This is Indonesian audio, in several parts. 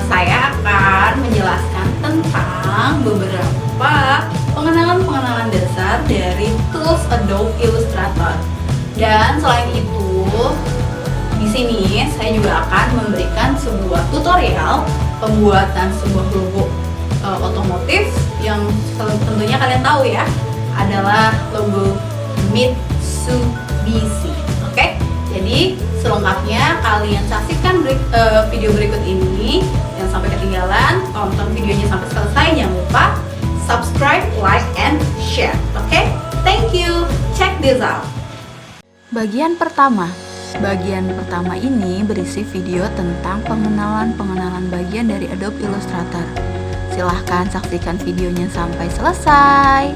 Saya akan menjelaskan tentang beberapa pengenalan dasar dari tools Adobe Illustrator. Dan selain itu, di sini saya juga akan memberikan sebuah tutorial pembuatan sebuah logo otomotif yang tentunya kalian tahu ya, adalah logo Mitsubishi. Oke? Jadi selengkapnya kalian saksikan video berikut ini. Jangan sampai ketinggalan, tonton videonya sampai selesai. Jangan lupa subscribe, like, and share. Oke? Thank you. Check this out. Bagian pertama ini berisi video tentang pengenalan bagian dari Adobe Illustrator. Silahkan saksikan videonya sampai selesai.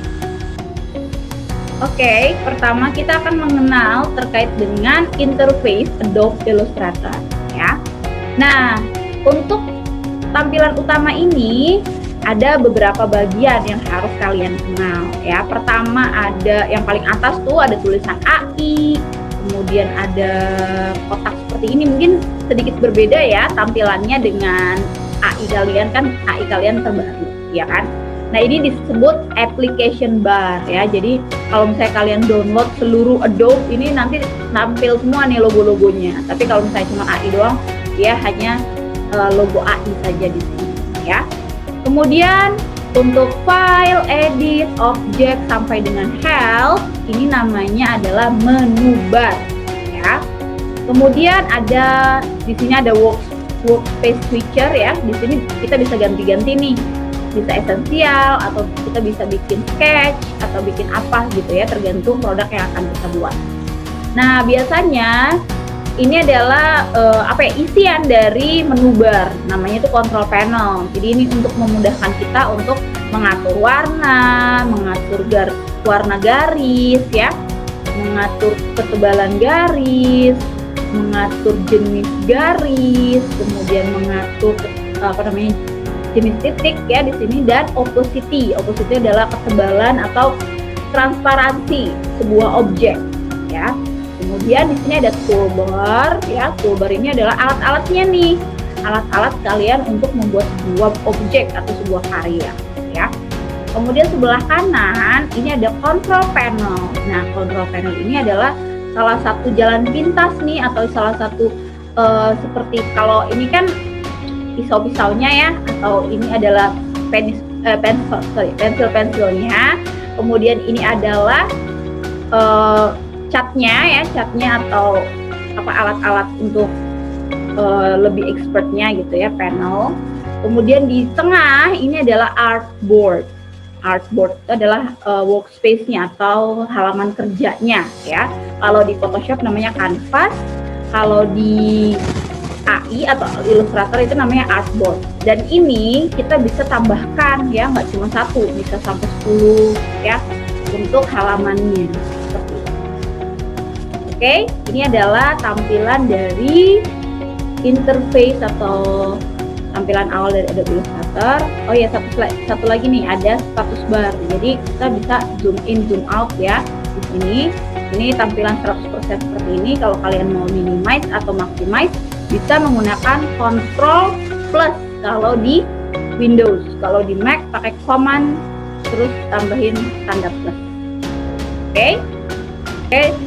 Oke, pertama kita akan mengenal terkait dengan interface Adobe Illustrator ya. Nah, untuk tampilan utama ini ada beberapa bagian yang harus kalian kenal ya. Pertama ada yang paling atas tuh ada tulisan AI, kemudian ada kotak seperti ini, mungkin sedikit berbeda ya tampilannya dengan AI kalian terbaru ya kan. Nah, ini disebut application bar ya. Jadi kalau misalnya kalian download seluruh Adobe ini nanti tampil semua nih logo-logonya. Tapi kalau misalnya cuma AI doang, ya hanya logo AI saja di sini ya. Kemudian untuk file, edit, object sampai dengan help, ini namanya adalah menu bar ya. Kemudian ada di sini ada workspace switcher ya. Di sini kita bisa ganti-ganti nih. Bisa esensial atau kita bisa bikin sketch atau bikin apa gitu ya, tergantung produk yang akan kita buat. Nah, biasanya ini adalah isian dari menu bar, namanya itu control panel. Jadi ini untuk memudahkan kita untuk mengatur warna, mengatur warna garis ya, mengatur ketebalan garis, mengatur jenis garis, kemudian mengatur jenis titik ya di sini, dan opacity. Opacity adalah ketebalan atau transparansi sebuah objek ya. Kemudian di sini ada toolbar ya. Toolbar ini adalah alat-alatnya nih. Alat-alat kalian untuk membuat sebuah objek atau sebuah karya ya. Kemudian sebelah kanan ini ada control panel. Nah, control panel ini adalah salah satu jalan pintas nih, atau salah satu seperti kalau ini kan pisau-pisaunya ya, atau ini adalah pensil-pensilnya. Kemudian ini adalah catnya atau alat-alat untuk lebih expertnya gitu ya, panel. Kemudian di tengah ini adalah artboard. Artboard itu adalah workspace-nya atau halaman kerjanya ya. Kalau di Photoshop namanya canvas, kalau di AI atau Illustrator itu namanya artboard. Dan ini kita bisa tambahkan ya, nggak cuma satu, bisa sampai 10 ya untuk halamannya seperti itu. Oke, ini adalah tampilan dari interface atau tampilan awal dari Adobe Illustrator. Oh ya, satu lagi nih, ada status bar. Jadi kita bisa zoom in, zoom out ya di sini. Ini tampilan 100% seperti ini. Kalau kalian mau minimize atau maximize, bisa menggunakan Ctrl plus kalau di Windows. Kalau di Mac pakai Command terus tambahin tanda plus. Oke,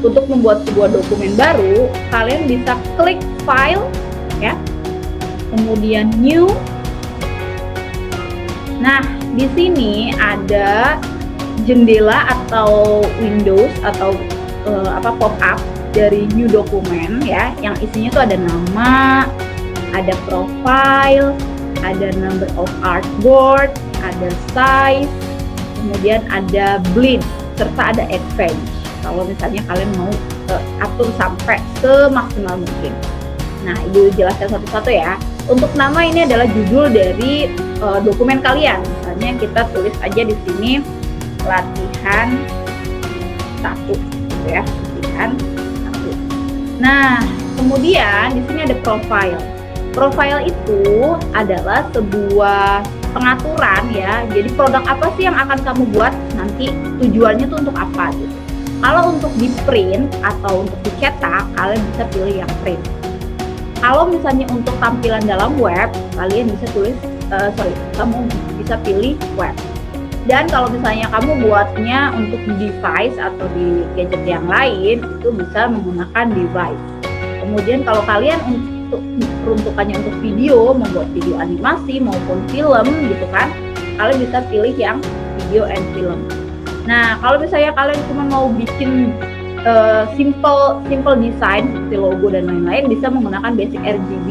untuk membuat sebuah dokumen baru, kalian bisa klik File ya, kemudian New. Nah, di sini ada jendela atau Windows atau pop-up dari new document ya, yang isinya tuh ada nama, ada profile, ada number of artboard, ada size, kemudian ada blend, serta ada advance. Kalau misalnya kalian mau atur sampai semaksimal mungkin. Nah, Ibu jelaskan satu-satu ya. Untuk nama ini adalah judul dari dokumen kalian. Misalnya kita tulis aja di sini latihan 1 gitu ya, latihan 1. Nah, kemudian di sini ada profile. Profile itu adalah sebuah pengaturan ya. Jadi produk apa sih yang akan kamu buat nanti, tujuannya tuh untuk apa gitu. Kalau untuk di print atau untuk dicetak, kalian bisa pilih yang print. Kalau misalnya untuk tampilan dalam web, kalian bisa kamu bisa pilih web. Dan kalau misalnya kamu buatnya untuk device atau di gadget yang lain, itu bisa menggunakan device. Kemudian kalau kalian untuk peruntukannya untuk video, membuat video animasi maupun film gitu kan, kalian bisa pilih yang video and film. Nah, kalau misalnya kalian cuma mau bikin simple design seperti logo dan lain-lain, bisa menggunakan basic RGB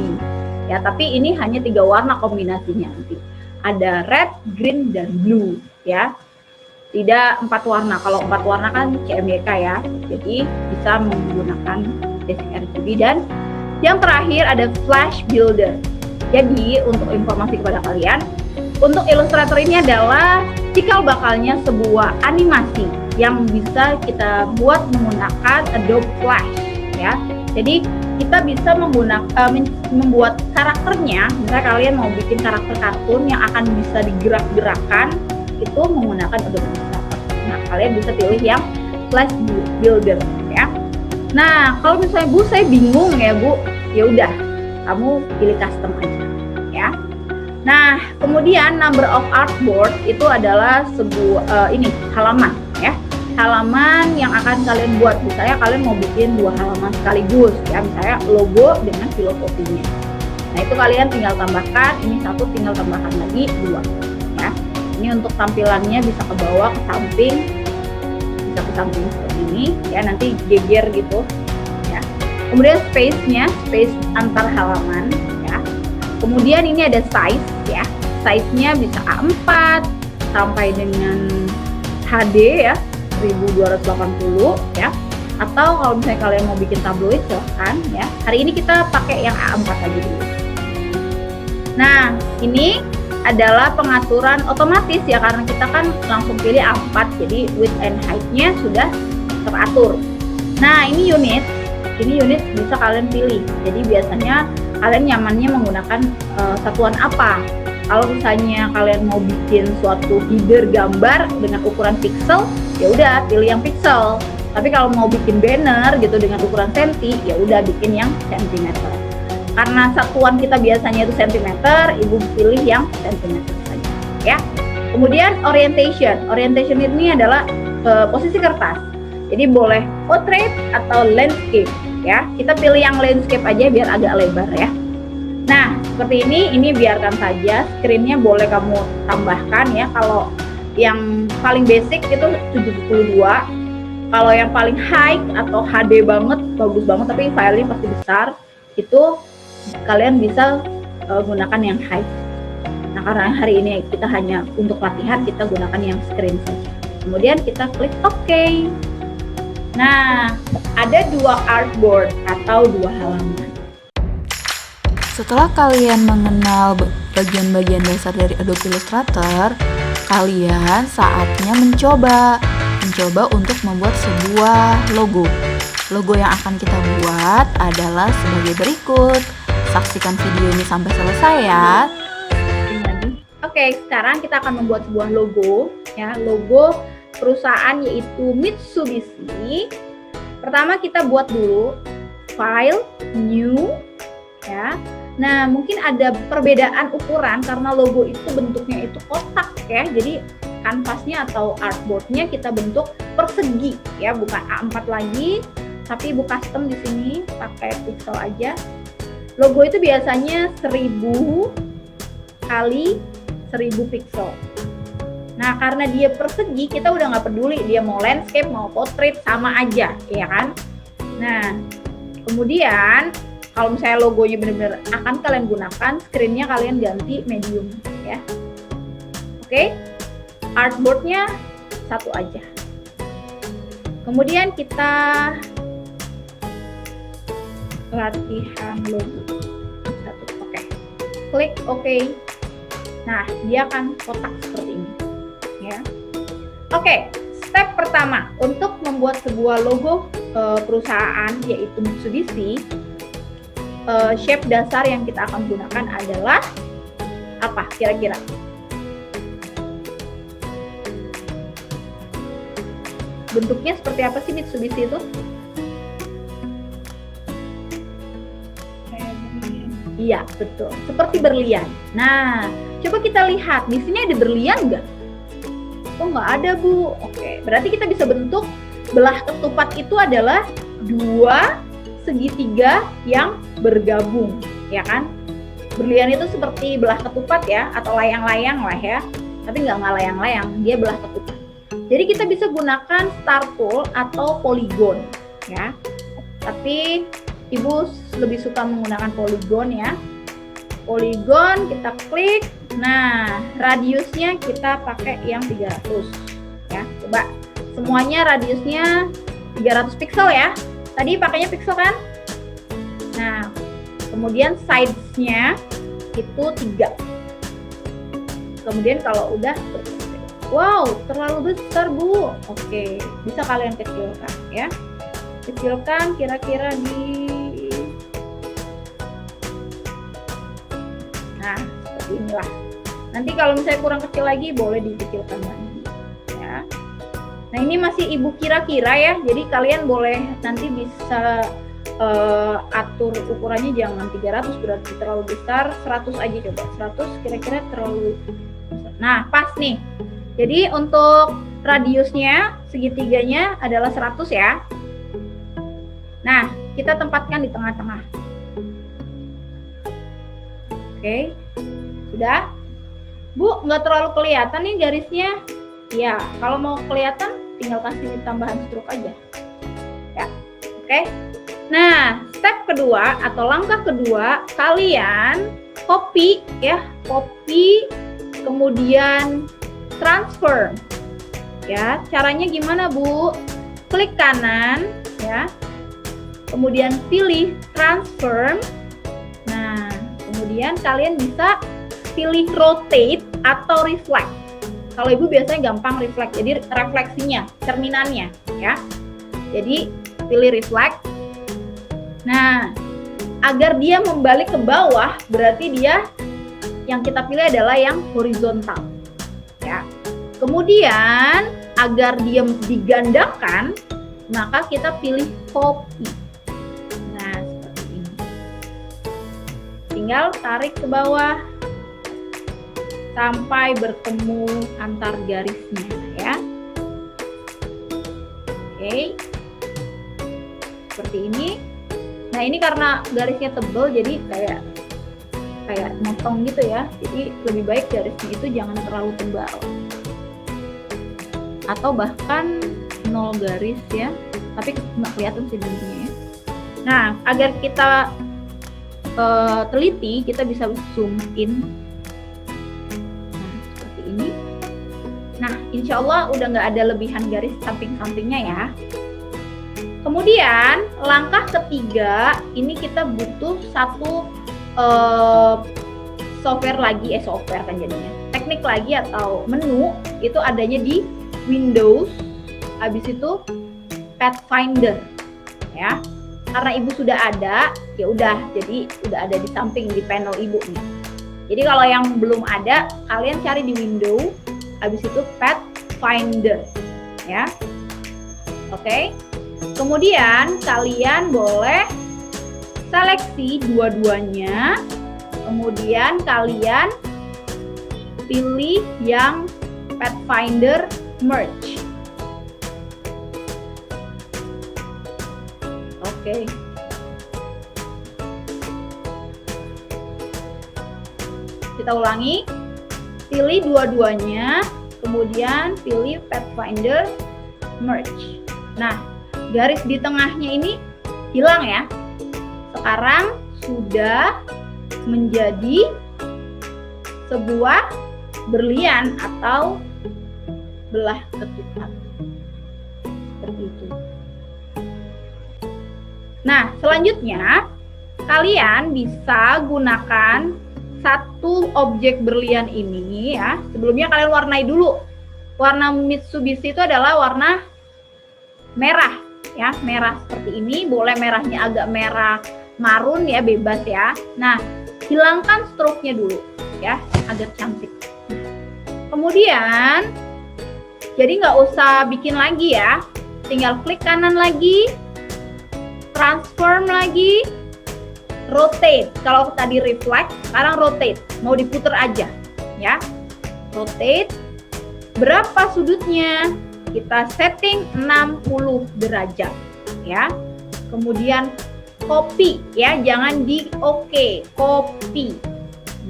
ya, tapi ini hanya 3 warna kombinasinya nanti. Ada red, green, dan blue ya, tidak 4 warna. Kalau 4 warna kan CMYK ya, jadi bisa menggunakan basic RGB. Dan yang terakhir ada Flash Builder. Jadi untuk informasi kepada kalian, untuk Illustrator ini adalah cikal bakalnya sebuah animasi yang bisa kita buat menggunakan Adobe Flash ya. Jadi kita bisa membuat karakternya. Misalnya kalian mau bikin karakter kartun yang akan bisa digerak-gerakkan, itu menggunakan Adobe Illustrator. Nah, kalian bisa pilih yang Flash Builder ya. Nah, kalau misalnya Bu, saya bingung ya Bu, ya udah, kamu pilih custom aja ya. Nah, kemudian number of artboard itu adalah sebuah halaman ya. Halaman yang akan kalian buat. Misalnya kalian mau bikin 2 halaman sekaligus ya, misalnya logo dengan filosofinya. Nah, itu kalian tinggal tambahkan, ini 1 tinggal tambahkan lagi 2 ya. Ini untuk tampilannya bisa ke bawah, ke samping, bisa ke samping seperti ini ya, nanti geger gitu ya. Kemudian space antar halaman ya. Kemudian ini ada size ya, size-nya bisa A4 sampai dengan HD ya, 1280 ya. Atau kalau misalnya kalian mau bikin tabloid silahkan ya. Hari ini kita pakai yang A4 aja dulu. Nah, ini adalah pengaturan otomatis ya, karena kita kan langsung pilih A4, jadi width and height-nya sudah teratur. Nah, ini unit bisa kalian pilih. Jadi biasanya kalian nyamannya menggunakan satuan apa. Kalau misalnya kalian mau bikin suatu header gambar dengan ukuran pixel, ya udah pilih yang pixel. Tapi kalau mau bikin banner gitu dengan ukuran senti, ya udah bikin yang sentimeter. Karena satuan kita biasanya itu sentimeter, Ibu pilih yang sentimeter saja ya. Kemudian orientation ini adalah posisi kertas. Jadi boleh portrait atau landscape ya. Kita pilih yang landscape aja biar agak lebar ya. Nah, seperti ini biarkan saja. Screen-nya boleh kamu tambahkan ya. Kalau yang paling basic itu 72. Kalau yang paling high atau HD banget, bagus banget tapi filenya pasti besar, itu kalian bisa gunakan yang high. Nah, karena hari ini kita hanya untuk latihan, kita gunakan yang screen saja. Kemudian kita klik OK. Nah, ada 2 artboard atau 2 halaman. Setelah kalian mengenal bagian-bagian dasar dari Adobe Illustrator, kalian saatnya mencoba untuk membuat sebuah logo. Logo yang akan kita buat adalah sebagai berikut. Saksikan video ini sampai selesai ya. Oke, sekarang kita akan membuat sebuah logo ya, logo perusahaan yaitu Mitsubishi. Pertama kita buat dulu file, new ya. Nah, mungkin ada perbedaan ukuran karena logo itu bentuknya itu kotak ya. Jadi kanvasnya atau artboardnya kita bentuk persegi ya, bukan A4 lagi, tapi Ibu custom di sini pakai pixel aja. Logo itu biasanya 1000 kali 1000 pixel. Nah, karena dia persegi, kita udah nggak peduli dia mau landscape, mau portrait, sama aja, ya kan? Nah, kemudian kalau misalnya logonya benar-benar akan kalian gunakan, screen-nya kalian ganti medium, ya. Oke, artboard-nya 1 aja. Kemudian kita latihan logo 1, oke. klik OK. Nah, dia akan kotak seperti ini, ya. Oke, step pertama untuk membuat sebuah logo perusahaan yaitu Mitsubishi, shape dasar yang kita akan gunakan adalah apa kira-kira? Bentuknya seperti apa sih Mitsubishi itu? Iya, betul. Seperti berlian. Nah, coba kita lihat. Di sini ada berlian nggak? Oh, nggak ada, Bu. Oke, berarti kita bisa bentuk belah ketupat itu adalah dua segitiga yang bergabung, ya kan? Berlian itu seperti belah ketupat ya, atau layang-layang lah ya. Tapi nggak layang-layang, dia belah ketupat. Jadi kita bisa gunakan star tool atau polygon, ya. Tapi Ibu lebih suka menggunakan polygon ya. Polygon kita klik. Nah, radiusnya kita pakai yang 300 ya. Coba semuanya radiusnya 300 pixel ya. Tadi pakainya pixel kan? Nah, kemudian size-nya itu 3. Kemudian kalau udah, wow, terlalu besar, Bu. Oke, bisa kalian kecilkan ya. Kecilkan kira-kira di, nah seperti inilah. Nanti kalau misalnya kurang kecil lagi boleh dikecilkan lagi ya. Nah, ini masih Ibu kira-kira ya, jadi kalian boleh nanti bisa atur ukurannya, jangan 300 berarti terlalu besar, 100 aja coba. 100 kira-kira terlalu besar. Nah, pas nih. Jadi untuk radiusnya segitiganya adalah 100 ya. Nah, kita tempatkan di tengah-tengah. Oke, sudah? Bu, nggak terlalu kelihatan nih garisnya. Ya, kalau mau kelihatan, tinggal kasih tambahan stroke aja. Ya, oke. Nah, step kedua atau langkah kedua, kalian copy ya, copy, kemudian transfer. Ya, caranya gimana, Bu? Klik kanan, ya. Kemudian pilih transform. Nah, kemudian kalian bisa pilih rotate atau reflect. Kalau Ibu biasanya gampang reflect, jadi refleksinya, cerminannya ya. Jadi pilih reflect. Nah, agar dia membalik ke bawah, berarti dia yang kita pilih adalah yang horizontal ya. Kemudian agar dia digandakan, maka kita pilih copy. Tinggal tarik ke bawah sampai bertemu antar garisnya ya. Oke, seperti ini. Nah, ini karena garisnya tebal jadi kayak motong gitu ya. Jadi lebih baik garisnya itu jangan terlalu tebal atau bahkan 0 garis ya. Tapi nggak kelihatan sih bentuknya ya. Nah, agar kita teliti, kita bisa zoom in. Nah, seperti ini. Nah, insya Allah udah nggak ada lebihan garis samping-sampingnya ya. Kemudian langkah ketiga, ini kita butuh satu software lagi, software kan jadinya, teknik lagi atau menu, itu adanya di Windows, habis itu Pathfinder ya. Karena Ibu sudah ada, ya udah, jadi udah ada di samping di panel Ibu nih. Jadi kalau yang belum ada, kalian cari di Windows, habis itu Pathfinder, ya. Oke. Kemudian kalian boleh seleksi dua-duanya, kemudian kalian pilih yang Pathfinder Merge. Oke. Kita ulangi. Pilih dua-duanya, kemudian pilih Pathfinder Merge. Nah, garis di tengahnya ini hilang ya. Sekarang sudah menjadi sebuah berlian atau belah ketupat. Seperti itu. Nah, selanjutnya kalian bisa gunakan satu objek berlian ini ya, sebelumnya kalian warnai dulu. Warna Mitsubishi itu adalah warna merah ya, merah seperti ini. Boleh merahnya agak merah marun ya, bebas ya. Nah, hilangkan stroke-nya dulu ya, agar cantik. Kemudian, jadi nggak usah bikin lagi ya, tinggal klik kanan lagi, transform lagi, rotate. Kalau tadi reflect, sekarang rotate. Mau diputer aja ya. Rotate. Berapa sudutnya? Kita setting 60 derajat ya. Kemudian copy ya, jangan di oke, copy.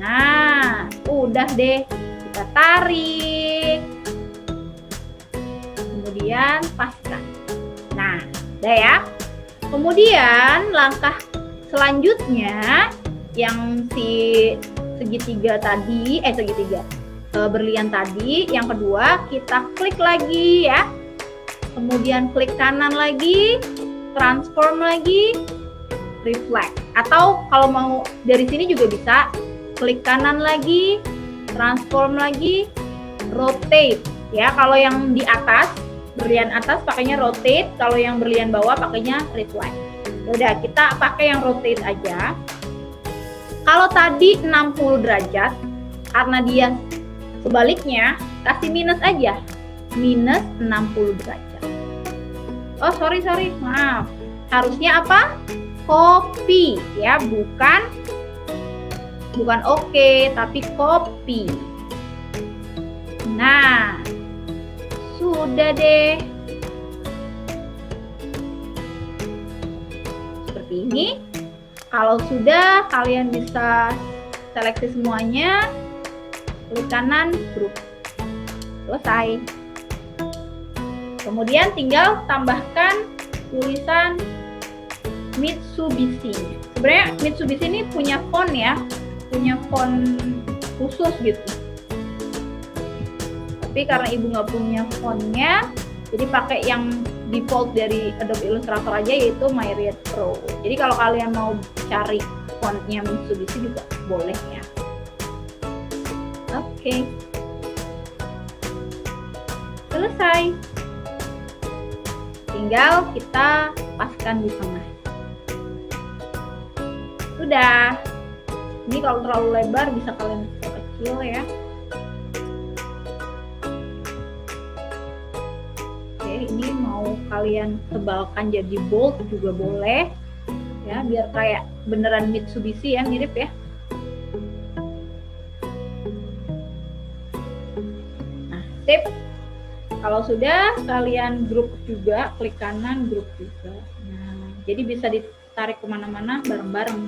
Nah, udah deh. Kita tarik. Kemudian paskan. Nah, udah ya. Kemudian langkah selanjutnya yang si segitiga tadi, berlian tadi, yang kedua kita klik lagi ya. Kemudian klik kanan lagi, transform lagi, reflect. Atau kalau mau dari sini juga bisa, klik kanan lagi, transform lagi, rotate. Ya, kalau yang di atas, berlian atas pakainya rotate, kalau yang berlian bawah pakainya reflect. Udah, kita pakai yang rotate aja. Kalau tadi 60 derajat, karena dia sebaliknya, kasih minus aja. Minus 60 derajat. Oh, sorry, maaf. Harusnya apa? Copy, ya, bukan oke, tapi copy. Nah, sudah deh. Ini kalau sudah, kalian bisa seleksi semuanya, klik kanan, grup, selesai. Kemudian tinggal tambahkan tulisan Mitsubishi. Sebenarnya Mitsubishi ini punya font ya, punya font khusus gitu. Tapi karena ibu nggak punya fontnya, jadi pakai yang default dari Adobe Illustrator aja, yaitu Myriad Pro. Jadi kalau kalian mau cari fontnya Mitsubishi juga boleh ya. Oke. Selesai. Tinggal kita paskan di tengah. Sudah. Ini kalau terlalu lebar bisa kalian kecil ya. Ini mau kalian tebalkan jadi bold juga boleh ya, biar kayak beneran Mitsubishi ya, mirip ya. Nah, sip. Kalau sudah, kalian grup juga, klik kanan, grup juga. Nah, jadi bisa ditarik kemana-mana bareng-bareng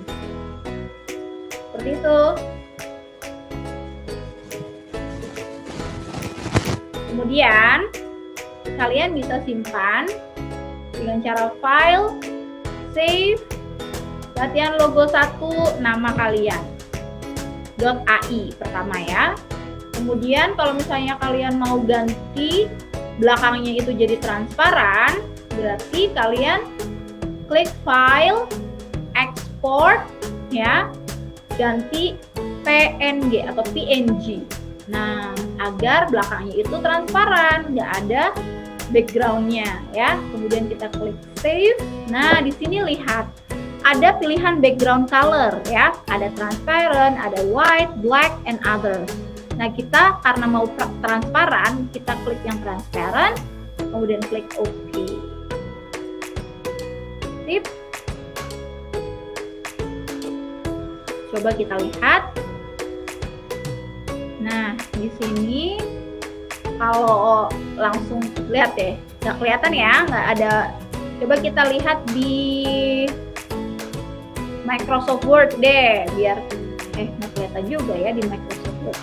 seperti itu. Kemudian kalian bisa simpan dengan cara file, save, latihan logo 1, nama kalian, .ai pertama ya. Kemudian kalau misalnya kalian mau ganti belakangnya itu jadi transparan, berarti kalian klik file, export ya, ganti PNG atau PNG. Nah, agar belakangnya itu transparan, nggak ada backgroundnya ya. Kemudian kita klik save. Nah, di sini lihat ada pilihan background color ya, ada transparent, ada white, black, and others. Nah, kita karena mau transparan, kita klik yang transparent, kemudian klik OK. Sip. Coba kita lihat. Nah, di sini kalau langsung lihat deh, nggak kelihatan ya, nggak ada. Coba kita lihat di Microsoft Word deh, biar nggak kelihatan juga ya di Microsoft Word.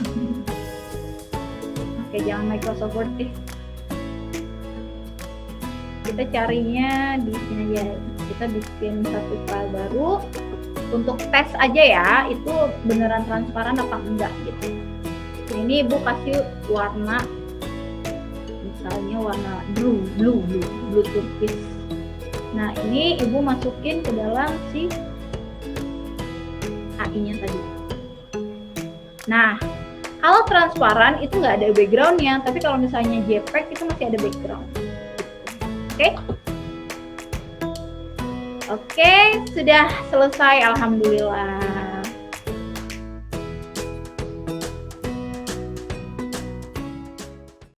Oke, jangan Microsoft Word deh. Kita carinya di sini aja. Kita bikin satu file baru untuk tes aja ya, itu beneran transparan apa enggak gitu. Ini ibu kasih warna, misalnya warna blue turquoise. Nah, ini ibu masukin ke dalam si AI-nya tadi. Nah, kalau transparan itu nggak ada backgroundnya, tapi kalau misalnya JPEG itu masih ada background. Oke? Oke, sudah selesai, alhamdulillah.